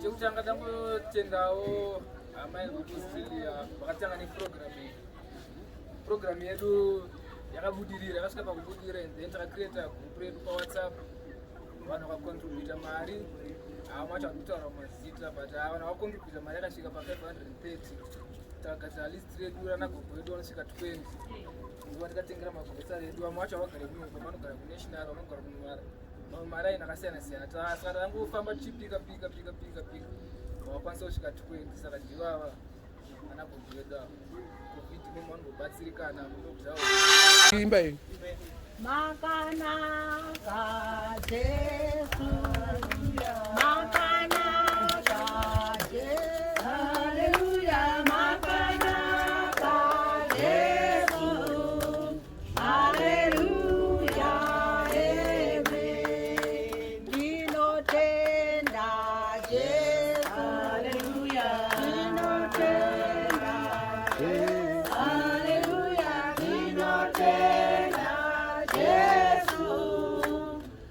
chekutanga tangotendawo Amai Australia vakatanga neprogram yedu yakabudirira yakasvika pakubudira and then takacreata group redu paWhatsApp vanhu vakacontributa mari macho akutaura mazita but vanhu vakacontributa mari yakasvika pa530 takagadzira list redu ranagogo redu vanosvika 20 nguva tikatengera magomesa redu vamwe vacho havagara kuno vanogara kunational vanogara kunumara mamwe mari aina akasiyana-siyana saka tangofamba tichipika vakwanisa kusvika 20 saka ndivava anagogo redu ava covid mumwe vangobatsirikana mulockdown imba iyi Makanaka Jesu, Makanaka Jesu, Hallelujah, Makanaka Jesu, Hallelujah, Amen. Dinotenda Jesu, Hallelujah, Dinotenda Jesu,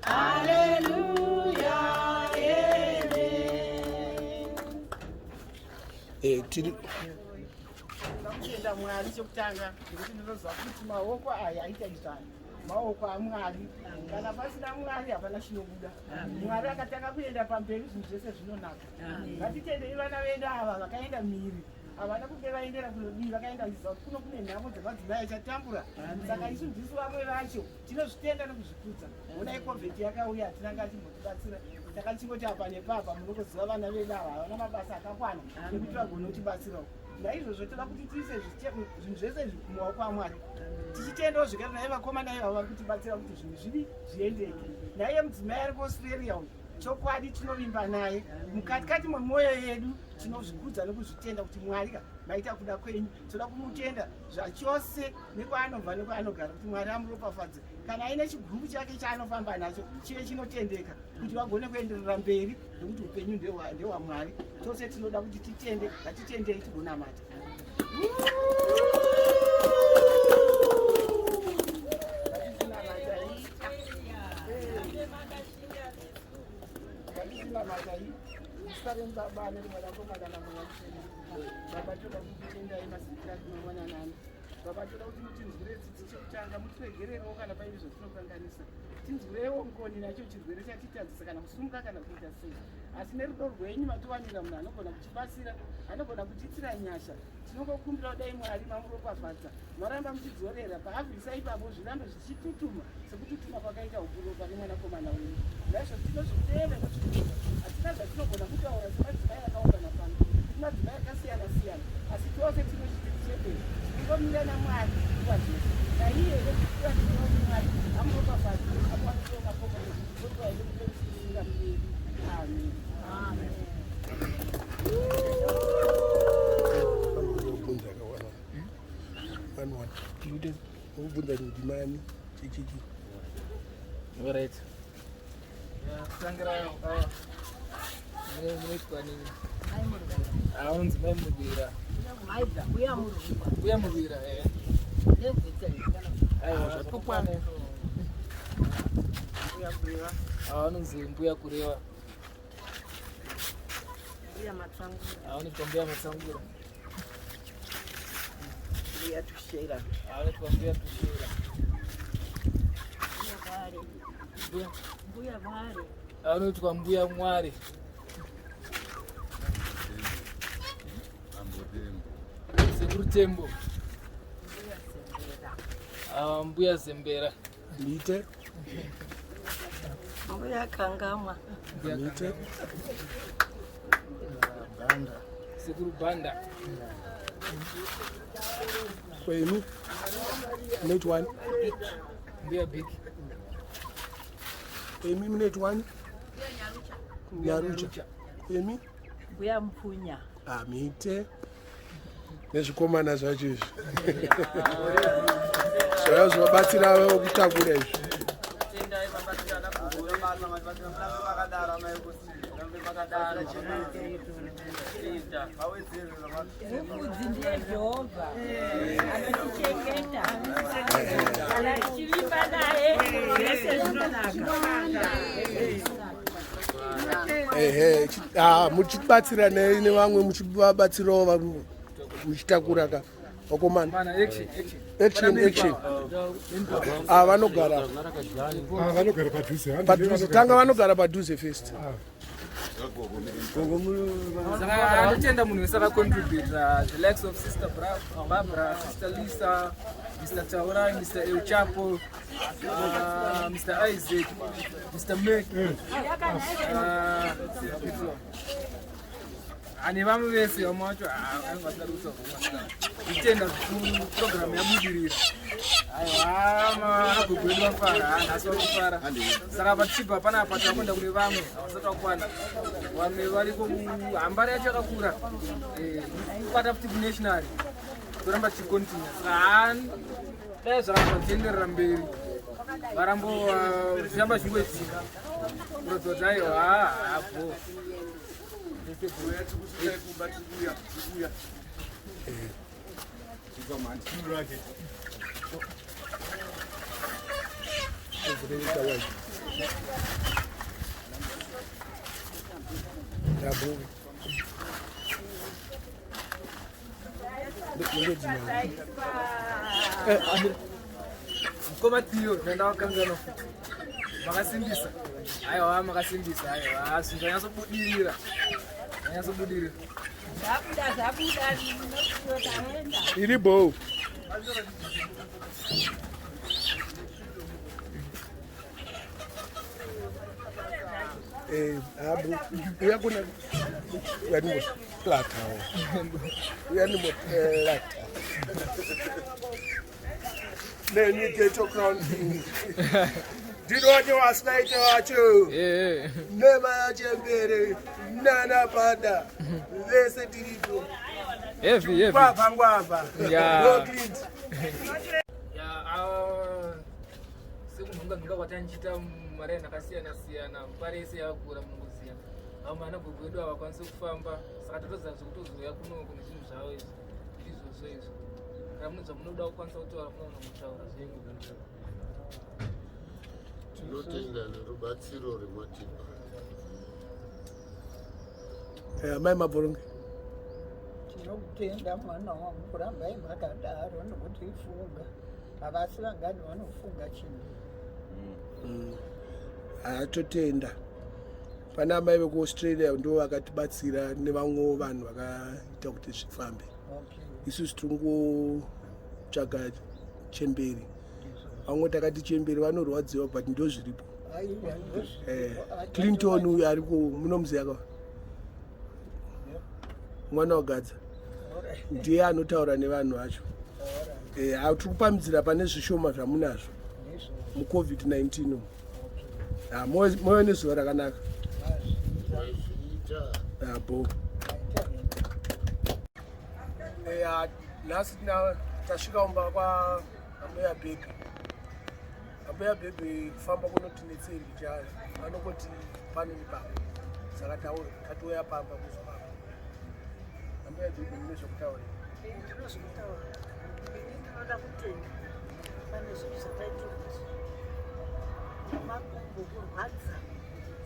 Hallelujah, Dinotenda Kuenda Mwari chokutanga ngekuti ndinozwa kuti maoko aya aita izvani maoko aMwari kana pasina Mwari hapana chinobuda. Mwari akatanga kuenda pamberi zvinhu zvese zvinonaka. Ngatitendei vana vedu ava vakaenda mhiri havana kunge vaendera kunodii vakaenda kuziva kuno kune nhamo dzemadzimai achatambura saka isu ndisu vamwe vacho tinozvitenda nekuzvikudza. Onai COVID yakauya hatina ngachimbotibatsira takachingoti apa nepapa munokuziva vana vedu ava havana mabasa akakwana ekuti vagone kutibatsirawo. Naizvozvo toda kuti tiise zvinhu zvese mumaoko aMwari tichitendawo zvekare naye vakomana ivavo vari kutibatsira kuti zvinhu zvivi zviendeke. Naiye mudzimai ari kuAustralia uyu chokwadi tinovimba naye mukatikati memwoyo yedu tinozvikudza nekuzvitenda kuti Mwari maita kuda kwenyu toda kumutenda zvachose nekwaanobva nekwaanogara kuti Mwari amuropafadze kana aine chigumbu chake chaanofamba nacho chive chinotendeka kuti vagone kuenderera mberi nekuti upenyu ndehwaMwari. Tose tinoda kuti titende ngatitendei tigonamata. Baba toda kukutendai masikira tinongwananani. Baba toda kuti mutinzwire tsitsi chekutanga mutiregererewo kana paine zvatinokanganisa. Tinzwirewo ngoni nacho chirwere chatitadzisa kana kusumuka kana kuita sei. Asi nerudo rwenyu matiwanira munhu anogona kutibatsira anogona kutitsira nyasha. Tinongokumbira dai Mwari mamuropafadza maramba muchidzorera paabvisa ipapo zvirambe zvichitutuma sekututuma kwakaita ukuru pane mwanakomana wenyu. Naizvozvo tinozvitenda nozvikudza hatina zvatinogona kutaura semadzimai akaungana pano madzimai akasiyana-siyana asi tose tinozvichitecheperi tingomira naMwari nguva dzose naiye ekuira tinoti Mwari amuropafadza akwanisewo makomana otoa ine kutoisinga mberi. Amen. Amen. Alright. Kutangira munoitwa nini? Aunzi Maimubira. Uya Mubira aiwa zvakokwana. Anonzi mbuya kureva. Aonekwa mbuya matsangura. Mbuya tushera. Aonekwa mbuya tushera. Mbuya Mwari. Anoitwa mbuya Mwari. Sekuru Tembo. Mbuya Zembera. Lite. Mbuya Kangamwa. Lite. Banda. Sekuru Banda. Kwenu. Net one. Mbuya Big. Emi minute one. Nyarucha. Emi. Mbuya Mpunya. Amite. Nezvikomana zvacho izvi. Zvazvo Batsira okutakura izvi. Tendai Batsira nakugura mama vakadara mai vakadara chinoita Wedzera Vekudzi ndiye Jehovha anotichengeta kana tichivimba naye zvese zvinonaka. muchibatsira nevamwe muchivabatsirawo muchitakura ka vakomana Mana action. action vanogara vanogara padhuze padhuze tanga vanogara padhuze first Saka anotenda munhu wese akacontribute the likes of Sister Barbara, Sister Lisa, Mr. Taurai, Mr. El Chapo, Mr. Isaac, Mr. Mek, ane vamwe vese vamwe vacho angasarutsa kutenda zvikuru programu yabudirira aiwa agogwedu vafara nhasi vakufara saka patichibva panapa takwenda kune vamwe havasati vakwana vamwe variko hambari yacho yakakura kubata futi kunational toramba tichikontinua saka dai zvaramba zvichienderera mberi varambo zvichamba zvingoitika kurodza kuti aiwa hapo mkomatiyo nenda wakangana futi makasimbisa aiwa makasimbisa aiwa zvinhu zvanyatsobudirira iribo abu uyakuna uyanimoplata uyanimoplata nenyiketo crown ndinoone wasinaite wacho nemachembere nanapada vese tiripo ngwavha sekunhonga kwatandichita maraini akasiyana-siyana Mbare yese yakakura mungoziya vamwe vana Gogo vedu havakwanisi kufamba saka tatoziva zvekutozouya kunoko nezvinhu zvavo izvi izvozvo izvo kana mune zvamunoda kukwanisa kutaura munoona mutaura zvenyu tinotenda nerubatsiro rwematiba mai mabhoronge tinokutenda mwana wangu kurambai makadaro nokuti ifunga havasi vangani vanofunga chinhu totenda pana amai vekuaustralia ndo vakatibatsira nevamwewo vanhu vakaita kuti zvifambe isusu tiringotsvaga chemberi vamwe takati chemberi vanorwadziwa but ndo zviripo Clinton uyu ariko munomuziva mwana wagadza ndiye anotaura nevanhu vacho tiri kupambidzira pane zvishoma zvamunazvo mucovid-19 moyo nezuva rakanaka bo nhasi tasvika umba kwaambuya bhebhi ambuya bhebhi kufamba kunotinetseri chayo vanongoti pano nepapa saka tatoya pamba kuzopapa ambuya bhebhi mune zvokutaura ndinozvokutaura ndinoda kutenda pane zvinhu zvakaitika makumbo kurwadza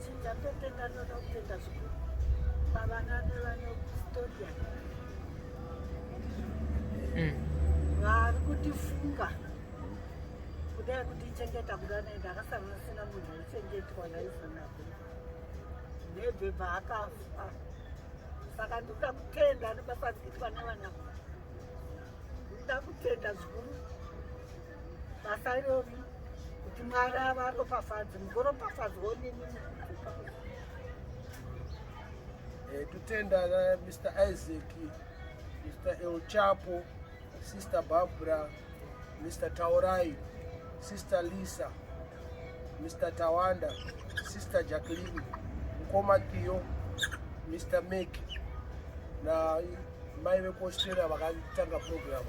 chindatotenda ndoda kutenda zvikuru pavana nevane historia vari kutifunga kudai kutichengeta kudanai ndakasangana sina munhu aichengetwa naizonapo nebhebha akafa saka ndoda kutenda nobasa kuitwa nevana ndoda kutenda zvikuru basa irori kuti Mwari avaropafadze mugoropafadzwawo nemi totenda Mr. Isaac, Mr. El Chapo, Sister Barbara, Mr. Taurai, Sister Lisa, Mr. Tawanda, Sister Jacqueline, Mkomatiyo, Mr. Mek na mai vekuaustralia vakatanga program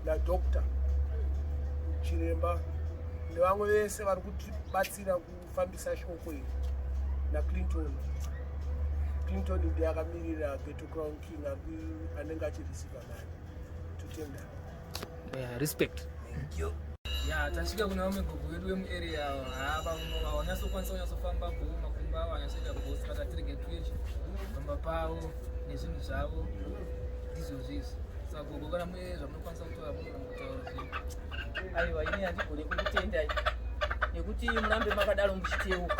na Dr. Chiremba nevamwe vese vari kutibatsira kufambisa shoko iri na Clinton ndiye akamirira Ghetto Crown King anenge achirisiva nani totenda respect. Thank you. Ya, tasvika kuna vamwe Gogo vedu vemuarea havanyasokwanisa kunyasofamba makumba avo vanyasoita kubosi vakatirege tweshe pamba pavo nezvinhu zvavo ndizvozvizvi. Saka Gogo kana mune zvamunokwanisa kutora munokutaura zvinhu. Aiwa, ini handigoni kukutendai nekuti murambe makadaro muchiteuka.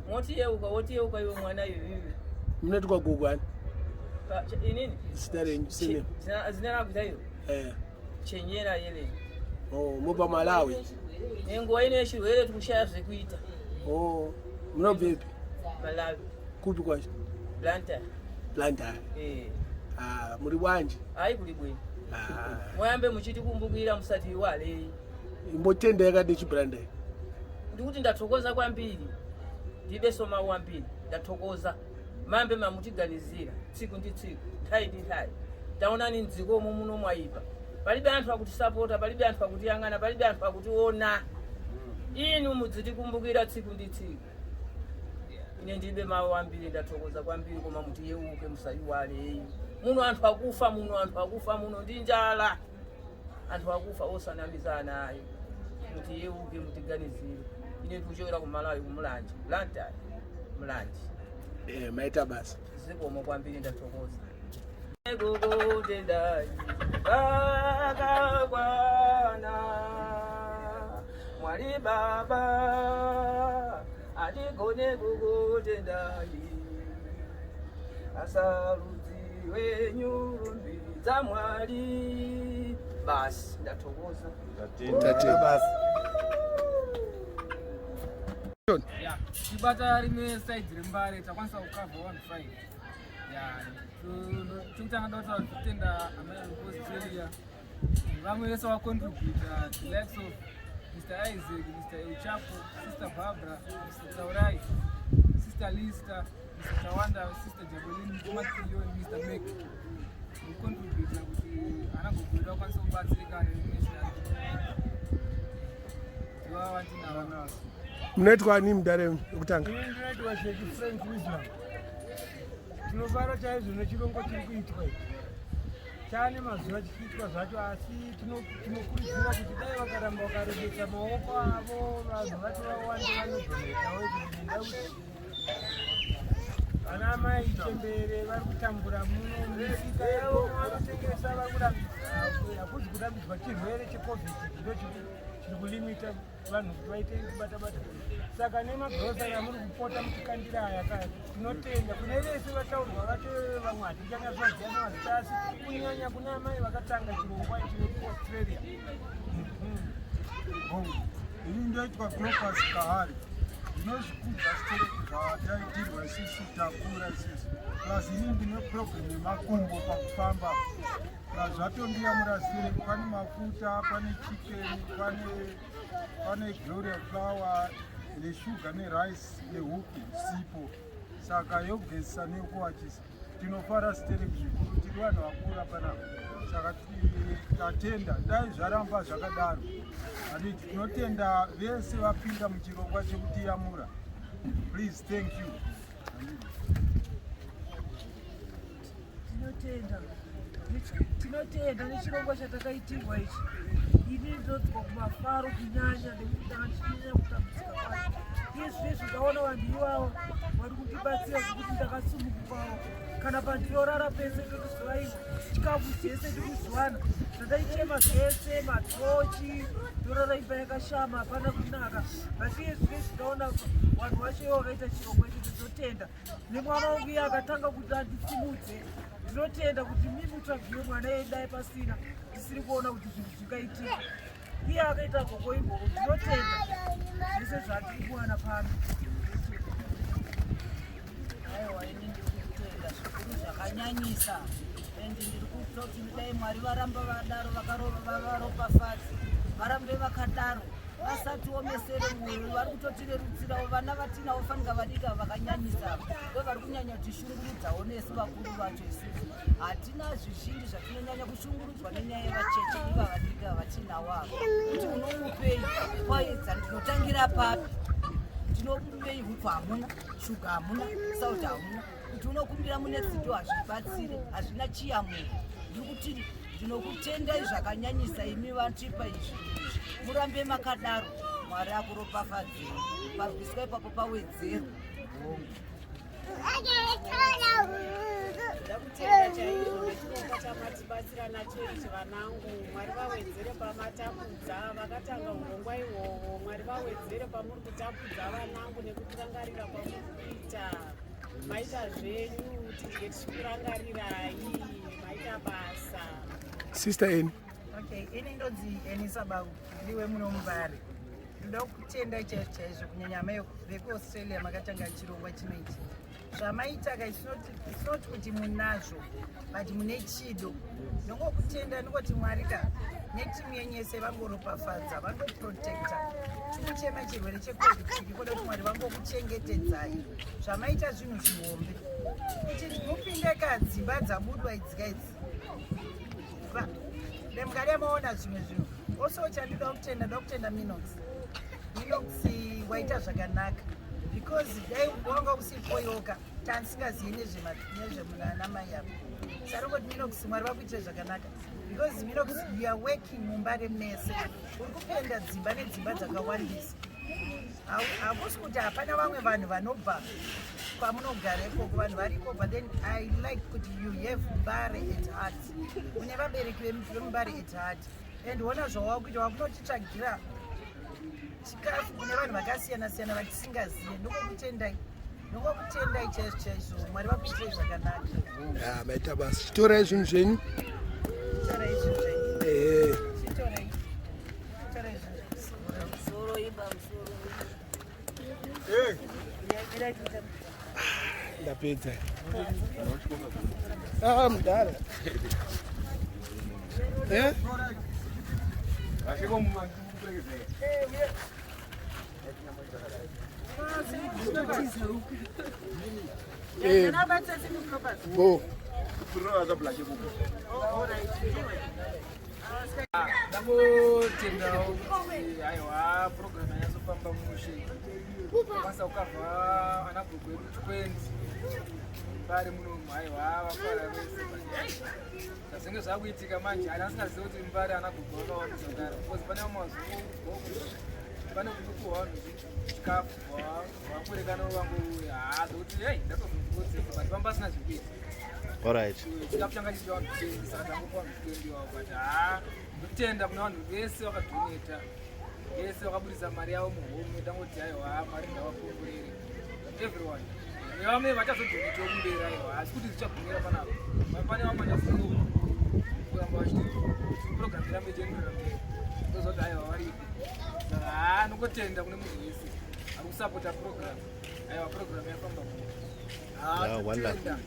Motiyeuka iwe mwana iyoyo. Munoti kwa Gogo ani? Inini? Zita renyu sine. Zina rangu Tyre. Chenyera yele. Mupa Malawi. Nenguva ino yechirwere tikushaya zvekuita. Munobvepi? Malawi. Kupi kwacho? Blantyre. Muri bwanji? Ai kuri bweni. Moyambe muchiti kumbukira musati walei. Imbotenda yakati chibrandyre. Ndikuti ndathokoza kwambiri. Ndibe soma wambiri. Ndathokoza. Mambe mamutiganizira tsiku ndi tsiku, nthawi ndi nthawi. Taonani mdziko muno mwaipa. Palibe anthu akutisapota, palibe anthu akutiyang'ana, palibe anthu akutiona. Inu mudzitikumbukira tsiku ndi tsiku. Ine ndibe mawu ambiri, ndathokoza kwambiri, koma mutiyeuke musayiwale. Muno anthu akufa, muno ndi njala. Anthu akufa osanamizana ayo. Mutiyeuke mutiganizire. Ine ndikuchokera ku Malawi kumulanje. Mlanje. Maita basi. Zikomo kwambiri ndathokoza. Gogo tendai bakakwana mwali baba atigone Gogo tendai asarudziwe nyumbi za mwali. Basi ndathokoza. Basi. Ya, tibata rimwe side reMbare takwanisa kukava 1-5. Ya, tikutanga dota kutenda Amai Australia. Vamwe vese vacontributa the likes of Mr. Isaac, Mr. Uchapo, Sister Barbara, Mr. Taurai, Sister Lista, Mr. Tawanda, Sister Jabolini, Matthew, Mr. Mek. Contributa kuti anagobuda kwanisa kubatsirika national. Tiwawatina vana. Munoitwa ani mudare wekutanga? Ini ndinoitwa Sheikh Frank Wisdom. Tinofara chaizvo nechirongwa chiri kuitwa ichi. Chane mazuva chichiitwa zvacho, asi tinokurudzira kuti dai vakaramba vakarebesa maoko avo vanhu vacho vawande vanodonetawo ndau vana Amai Machembere vari kutambura muno misika yavo vanotengesa vari hakuzi kurambidzwa chirwere cheCovid ndo chiri kulimita vanhu kuti vaite kubata-bata. Saka nemagrosari amuri kupota muchikandira aya kaya tinotenda kune vese vataurwa vacho vamwe hatichanyazoziva mazita asi kunyanya kuna Amai vakatanga chirongwa chiri kuAustralia. Ini ndoitwa Clopas Kahari. Ndinozvikudza sitereki zvawataitirwa isusu takura isusu. Plus ini ndine problem yemakumbo pakufamba. Plus zvatondiyamura sitereki, pane mafuta, pane chicken, pane gloria flour, neshuga nerice nehuki sipo. Saka yogezisa nekuwachisa. Tinofara sitereki zvikuru, tiri vanhu vakura panapa. Saka tatenda, dai zvaramba zvakadaro. Ani tinotenda vese vapinda muchirongwa chekutiyamura. Please, thank you. Tinotenda nechirongwa chatakaitirwa ichi. Ini ndinodzwa kumafaro kunyanya nekuti andichinyanya kutambudzika kwacho. Izvezvi ndaona vanhu ivavo vari kutibatsira zvekuti ndakasumukirwawo. Kana pandinorara pese ndotozivaiwa chikafu zvese ndikuzviwana. Ndadaichema zvese matochi ndorara imba yakashama hapana kunaka. Asi izvezvi ndaona vanhu vacho ivo vakaita chirongwa ichi. Ndinotenda nemwana wangu iye akatanga kuti andisimudze. Ndinotenda kuti mimutsvagiwe mwana yedai pasina ndisiri kuona kuti zvinhu zvingaitika. Iye akaita Gogo imboro. Ndinotenda zvese zvatiri kuwana pano. Aiwa, ini ndikutenda zvikuru zvakanyanyisa. Endi ndiri kutoti dai Mwari varamba vadaro vakaropafadza. Varambe vakadaro. Vasati omesere mwoyo vari kutotirerutsirawo vana vatinavo fanira vadika vakanyanyisa. Ndo vari kunyanya tishungurudzawo nesu vakuru vacho isusu. Hatina zvizhinji zvatinonyanya kushungurudzwa nenyaya yevacheche iva vadika vatinawo ava. Kuti unomupei kwaedza ndinotangira papi. Ndinopei huku hamuna, shuga hamuna, sauti hamuna. Kuti unokumbira mune dzido hazvibatsire, hazvina chiyamuro. Ndiri kuti ndinokutendai zvakanyanyisa imi vatipa izvi murambe makadaro Mwari akuropafadzei parwiswa ipapo pawedzera ndakutenda chaizvo nechirongwa chamatibatsira nacho ichi vanangu Mwari vawedzere pamatapudza vakatanga urongwa ihwohwo Mwari vawedzere pamuri kutapudza vanangu nekutirangarira kwamuri kuita maita zvenyu tidye tichikurangarirai maita basa sister eni ini ndodzi Enisabau ndiwe muno Mbare ndoda kutenda chaizvo kunyanya mai Veku Australia makatanga chirongwa chinoichi zvamaitaka isnoti kuti munazvo but mune chido ndongokutenda ndingoti Mwari netimu yenyu yese vangoropafadza vangoprotecta tikuchema chirwere checovid chirikoda kuti Mwari vangokuchengetedzai zvamaita zvinhu zvihombe kuti mupinde kadzimba dzabudwa idzika idzi demukada maona zvimwe zvinhu also chandoda kutenda Minox waita zvakanaka because dai wanga usipoyoka tansingazivi nezvemunanamai yavo sarongoti Minox Mwari vakuitira zvakanaka because Minox you are working mumbare mese uri kupenda dzimba nedzimba dzakawandisa hakusi kuti hapana vamwe vanhu vanobva kwamunogara ikoko vanhu variko but then I like kuti you have Mbare at heart une vabereki vemumbare at heart and wona zvawakuita wakunotitsvagira chikafu kune vanhu vakasiyana-siyana vatisingazive ndokokutendai chaizvo Mwari vakuitirei zvakanaka maita basa chitorai zvinhu zvenyu ndapedza mudara ndakutendawo kuti aiwa purogiramu yanyazofamba mushe basa ukabva ana Gogo 20 Mbare muno aiwa vafara vese zvinenge zvakuitika manje ani asingazivi kuti Mbare ana Gogo vakawanizogara because pane vamazuva pane kutukuhwa vanhu chikafu vakurekana vangu hazokuti ndatozokukodzeka but vamba asina zvekuita chikafu changa chichida vanhu 20 saka tangopa vanhu 20 wavo but ndokutenda kuna vanhu vese vakadoneta vese vakabudisa mari yavo muhome tangoti aiwa mari ngavapongorere everyone nevamwe vachazodonetawo kumberi aiwa asi kuti zvichagumira panapo pane vamwe vachakuramba vachiti purogiramu irambe ichienderera mberi tozoti aiwa varipo saka nongotenda kune munhu wese ari kusapota purogiramu aiwa purogiramu yafamba totenda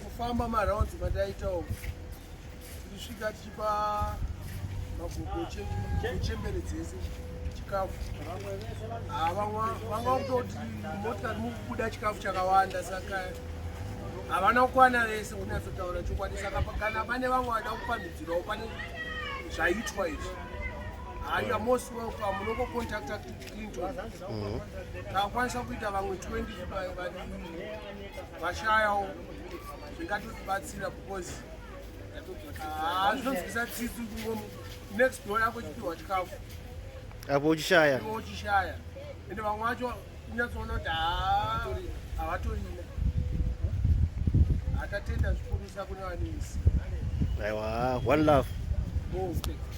kufamba maraundi mataitawo tichisvika tichipa magogo chembere dzese chikafu vanga kutoti motikari mukubuda chikafu chakawanda saka havana kukwana vese kunyatsotaura chokwadi saka kana pane vamwe vada kupamhidzirawo pane zvaitwa izvi haya most welcome munokocontacta Clinton takakwanisa kuita vamwe 20 vashayawo zvingatotibatsira because zvinonzwisa tsitsi next door yako chipiwa chikafu apo uchishaya ende vamwe vacho unyatsoona kuti havatorina hatatenda zvikurisa kune vanisi aiwa one love respect